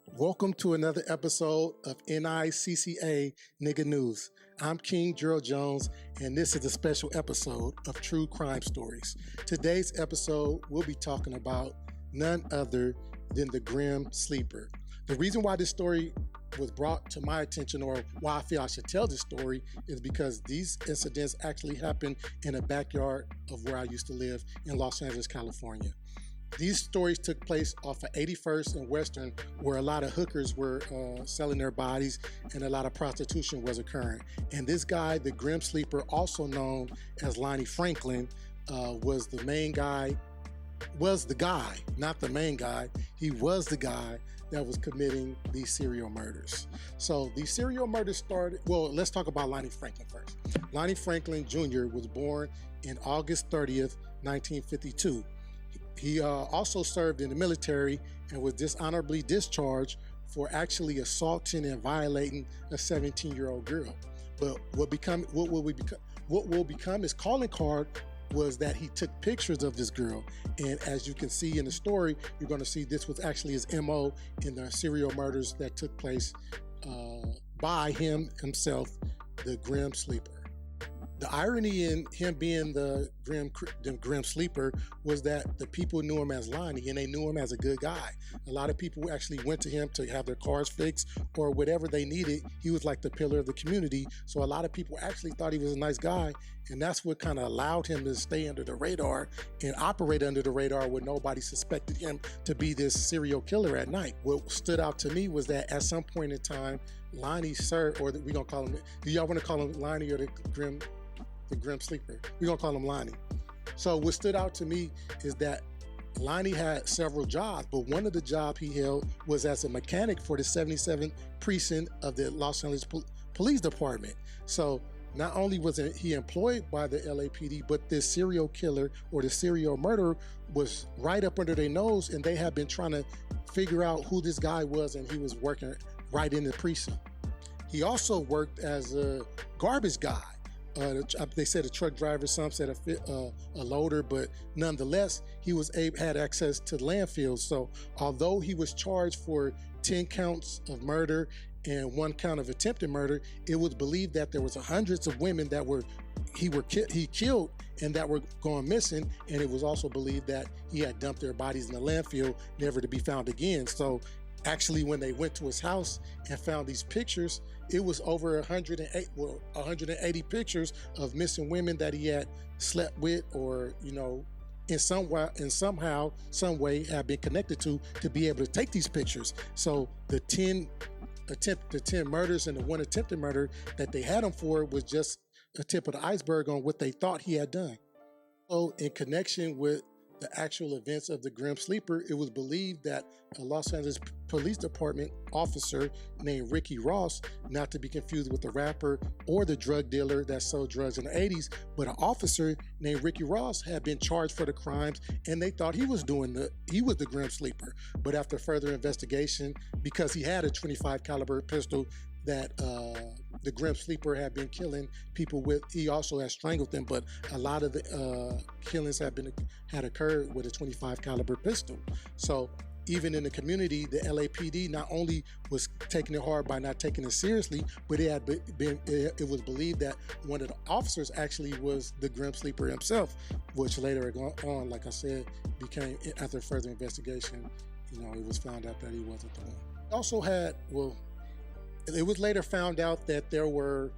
Welcome to another episode of N.I.C.C.A. Nigga News. I'm King Gerald Jones, and this is a special episode of True Crime Stories. Today's episode, we'll be talking about none other than the Grim Sleeper. The reason why this story was brought to my attention, or why I feel I should tell this story, is because these incidents actually happened in the backyard of where I used to live in Los Angeles, California. These stories took place off of 81st and Western, where a lot of hookers were selling their bodies and a lot of prostitution was occurring. And this guy, the Grim Sleeper, also known as Lonnie Franklin, was the guy, not the main guy. He was the guy that was committing these serial murders. So these serial murders started, well, let's talk about Lonnie Franklin first. Lonnie Franklin Jr. was born in August 30th, 1952. He also served in the military and was dishonorably discharged for actually assaulting and violating a 17-year-old girl. But what will become his calling card was that he took pictures of this girl. And as you can see in the story, you're going to see this was actually his MO in the serial murders that took place by himself, the Grim Sleeper. The irony in him being the Grim Sleeper was that the people knew him as Lonnie, and they knew him as a good guy. A lot of people actually went to him to have their cars fixed or whatever they needed. He was like the pillar of the community. So a lot of people actually thought he was a nice guy, and that's what kind of allowed him to stay under the radar and operate under the radar when nobody suspected him to be this serial killer at night. What stood out to me was that at some point in time, Lonnie served, or we're going to call him, do y'all want to call him Lonnie or the Grim Sleeper? We're going to call him Lonnie. So what stood out to me is that Lonnie had several jobs, but one of the jobs he held was as a mechanic for the 77th precinct of the Los Angeles Police Department. So not only was he employed by the LAPD, but this serial killer or the serial murderer was right up under their nose, and they had been trying to figure out who this guy was, and he was working right in the precinct. He also worked as a garbage guy. They said a truck driver, some said a loader, but nonetheless, he had access to landfills. So although he was charged for 10 counts of murder and 1 count of attempted murder, it was believed that there was hundreds of women that he killed and that were going missing, and it was also believed that he had dumped their bodies in the landfill, never to be found again. So actually, when they went to his house and found these pictures, it was over 180 pictures of missing women that he had slept with, or in some way have been connected to be able to take these pictures. So the 10 murders and the 1 attempted murder that they had him for was just a tip of the iceberg on what they thought he had done. So in connection with the actual events of the Grim Sleeper, it was believed that a Los Angeles Police Department officer named Ricky Ross, not to be confused with the rapper or the drug dealer that sold drugs in the 80s, but an officer named Ricky Ross had been charged for the crimes, and they thought he was the Grim Sleeper. But after further investigation, because he had a .25 caliber pistol that the Grim Sleeper had been killing people with, he also had strangled them, but a lot of the killings had occurred with a .25 caliber pistol. So even in the community, the LAPD not only was taking it hard by not taking it seriously, but it was believed that one of the officers actually was the Grim Sleeper himself, which later on, like I said, became, after further investigation, it was found out that he wasn't the one. Also it was later found out that there were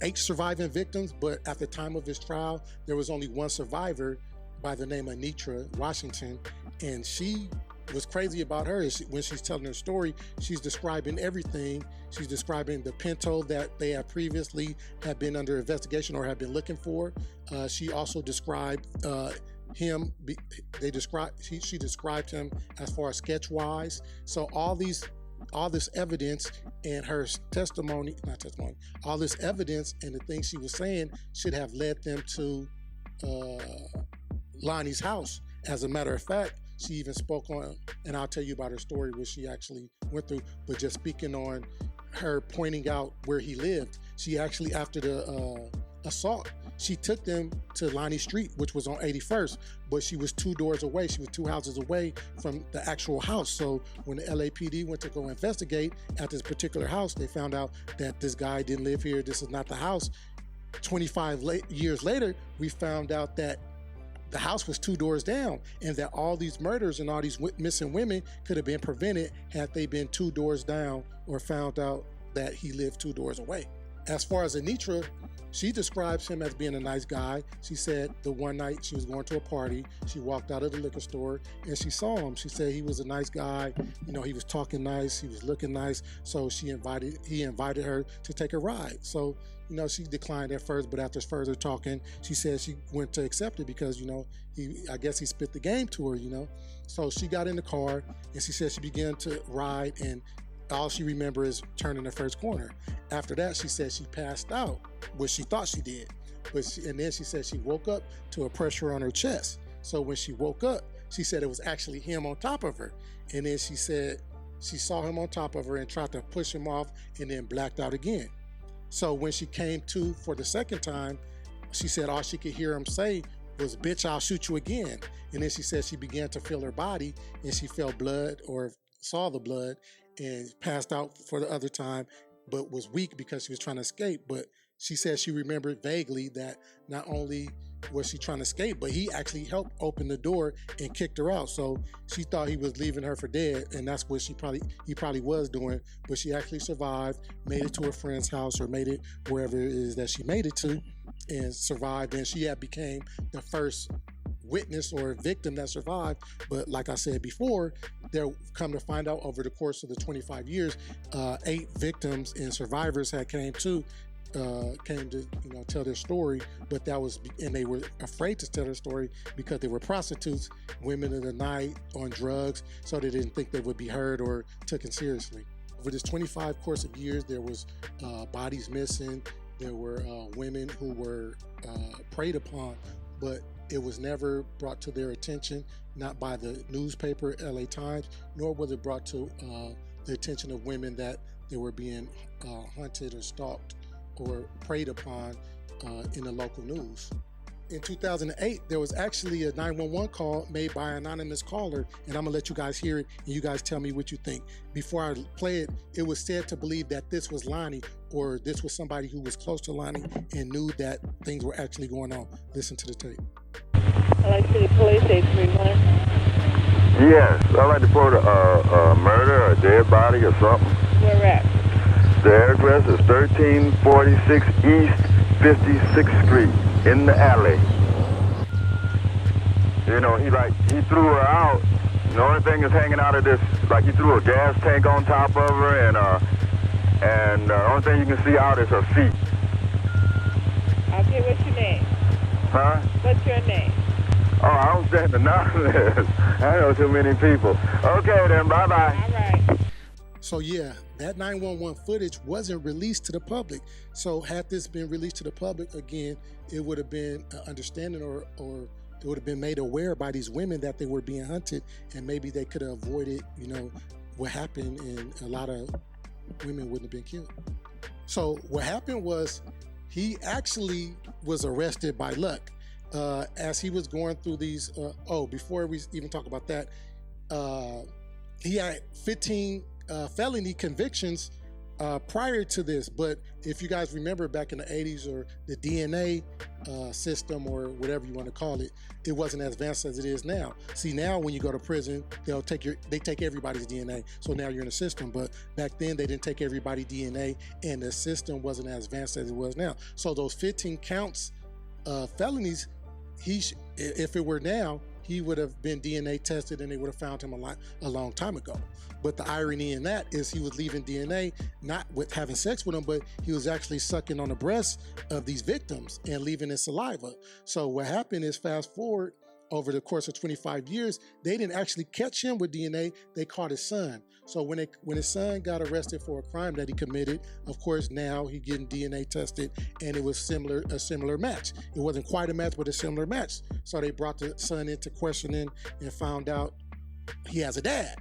8 surviving victims, but at the time of his trial, there was only 1 survivor by the name of Anitra Washington, and she was crazy about her. When she's telling her story, she's describing everything. She's describing the Pinto that they had previously had been under investigation or had been looking for. She also described him. She described him as far as sketch-wise. So all this evidence and her all this evidence and the things she was saying should have led them to Lonnie's house. As a matter of fact, she even spoke on, and I'll tell you about her story, what she actually went through, but just speaking on her pointing out where he lived. She actually, after the assault, she took them to Lonnie Street, which was on 81st, but she was 2 doors away. She was 2 houses away from the actual house. So when the LAPD went to go investigate at this particular house, they found out that this guy didn't live here. This is not the house. 25 years later, we found out that the house was 2 doors down, and that all these murders and all these missing women could have been prevented had they been 2 doors down or found out that he lived 2 doors away. As far as Anitra, she describes him as being a nice guy. She said the one night she was going to a party, she walked out of the liquor store and she saw him. She said he was a nice guy. You know, he was talking nice, he was looking nice. So he invited her to take a ride. So, you know, she declined at first, but after further talking, she said she went to accept it because, you know, I guess he spit the game to her, you know. So she got in the car and she said she began to ride, and all she remembers is turning the first corner. After that, she said she passed out, which she thought she did. And then she said she woke up to a pressure on her chest. So when she woke up, she said it was actually him on top of her. And then she said she saw him on top of her and tried to push him off and then blacked out again. So when she came to for the second time, she said all she could hear him say was, "Bitch, I'll shoot you again." And then she said she began to feel her body and she felt blood or saw the blood and passed out for the other time, but was weak because she was trying to escape. But she said she remembered vaguely that not only was she trying to escape, but he actually helped open the door and kicked her out. So she thought he was leaving her for dead, and that's what he probably was doing. But she actually survived, made it to a friend's house, or made it wherever it is that she made it to, and survived. And she had became the first witness or victim that survived. But like I said before, they'll come to find out over the course of the 25 years, 8 victims and survivors had came to tell their story, but they were afraid to tell their story because they were prostitutes, women of the night, on drugs, so they didn't think they would be heard or taken seriously. Over this 25 course of years, there was bodies missing, there were women who were preyed upon, but it was never brought to their attention, not by the newspaper, LA Times, nor was it brought to the attention of women that they were being hunted or stalked or preyed upon in the local news. In 2008, there was actually a 911 call made by an anonymous caller, and I'm gonna let you guys hear it, and you guys tell me what you think. Before I play it, it was said to believe that this was Lonnie, or this was somebody who was close to Lonnie and knew that things were actually going on. Listen to the tape. LA City Police 831. Yes, I'd like to report a murder, a dead body or something. Where at? The address is 1346 East 56th Street, in the alley. You know, he threw her out. The only thing that's hanging out of this, like he threw a gas tank on top of her, and the only thing you can see out is her feet. Okay, what's your name? Huh? What's your name? Oh, I don't stand anonymous. I know too many people. Okay then, bye-bye. All right. So yeah, that 911 footage wasn't released to the public. So had this been released to the public, again, it would have been an understanding or it would have been made aware by these women that they were being hunted, and maybe they could have avoided, you know, what happened, and a lot of women wouldn't have been killed. So what happened was he actually was arrested by luck. As he was going through these, before we even talk about that, he had 15 felony convictions prior to this. But if you guys remember back in the 80s, or the DNA system, or whatever you want to call it, it wasn't as advanced as it is now. See, now when you go to prison, they take everybody's DNA. So now you're in a system. But back then they didn't take everybody's DNA, and the system wasn't as advanced as it was now. So those 15 counts of felonies, if it were now, he would have been DNA tested and they would have found him a long time ago. But the irony in that is he was leaving DNA, not with having sex with them, but he was actually sucking on the breasts of these victims and leaving his saliva. So what happened is, fast forward over the course of 25 years, they didn't actually catch him with DNA, they caught his son. So when his son got arrested for a crime that he committed, of course now he's getting DNA tested, and it was a similar match. It wasn't quite a match, but a similar match. So they brought the son into questioning and found out he has a dad,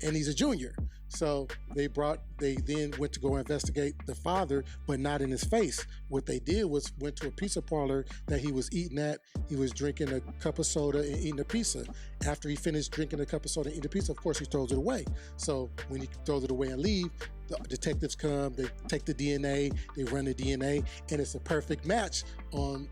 and he's a junior. So they then went to go investigate the father, but not in his face. What they did was went to a pizza parlor that he was eating at. He was drinking a cup of soda and eating a pizza. After he finished drinking a cup of soda and eating a pizza, of course, he throws it away. So when he throws it away and leave, the detectives come, they take the DNA, they run the DNA, and it's a perfect match on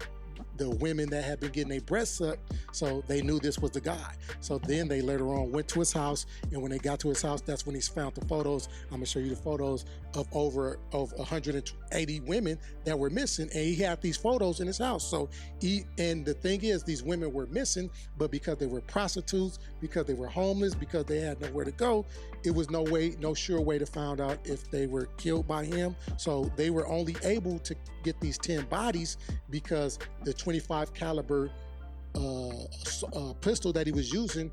the women that had been getting their breasts sucked, so they knew this was the guy. So then they later on went to his house, and when they got to his house, that's when he found the photos. I'm gonna show you the photos of over 180 women that were missing, and he had these photos in his house. So and the thing is, these women were missing, but because they were prostitutes, because they were homeless, because they had nowhere to go, it was no sure way to find out if they were killed by him. So they were only able to get these 10 bodies because the 25 caliber pistol that he was using,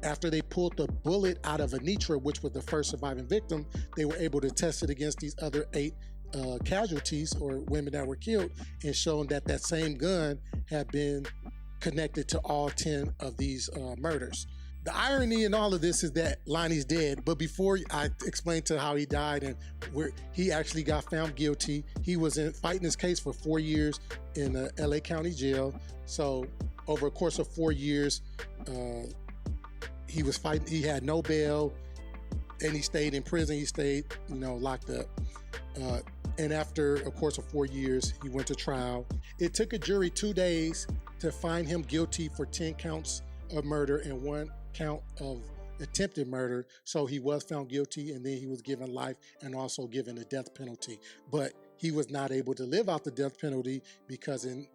after they pulled the bullet out of Anitra, which was the first surviving victim, they were able to test it against these other 8 casualties or women that were killed, and shown that that same gun had been connected to all 10 of these murders. The irony in all of this is that Lonnie's dead, but before I explain to how he died and where he actually got found guilty, he was fighting his case for 4 years in the LA County Jail. So over a course of 4 years, he was fighting, he had no bail, and he stayed in prison, he stayed, locked up. And after a course of 4 years, he went to trial. It took a jury 2 days to find him guilty for 10 counts of murder and 1 count of attempted murder. So he was found guilty, and then he was given life and also given a death penalty. But he was not able to live out the death penalty because in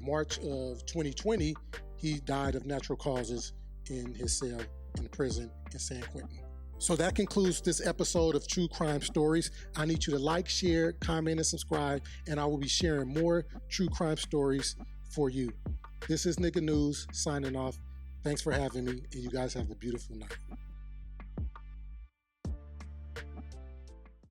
March of 2020, he died of natural causes in his cell in prison in San Quentin. So that concludes this episode of True Crime Stories. I need you to like, share, comment, and subscribe, and I will be sharing more true crime stories for you. This is Nigga News signing off. Thanks for having me, and you guys have a beautiful night.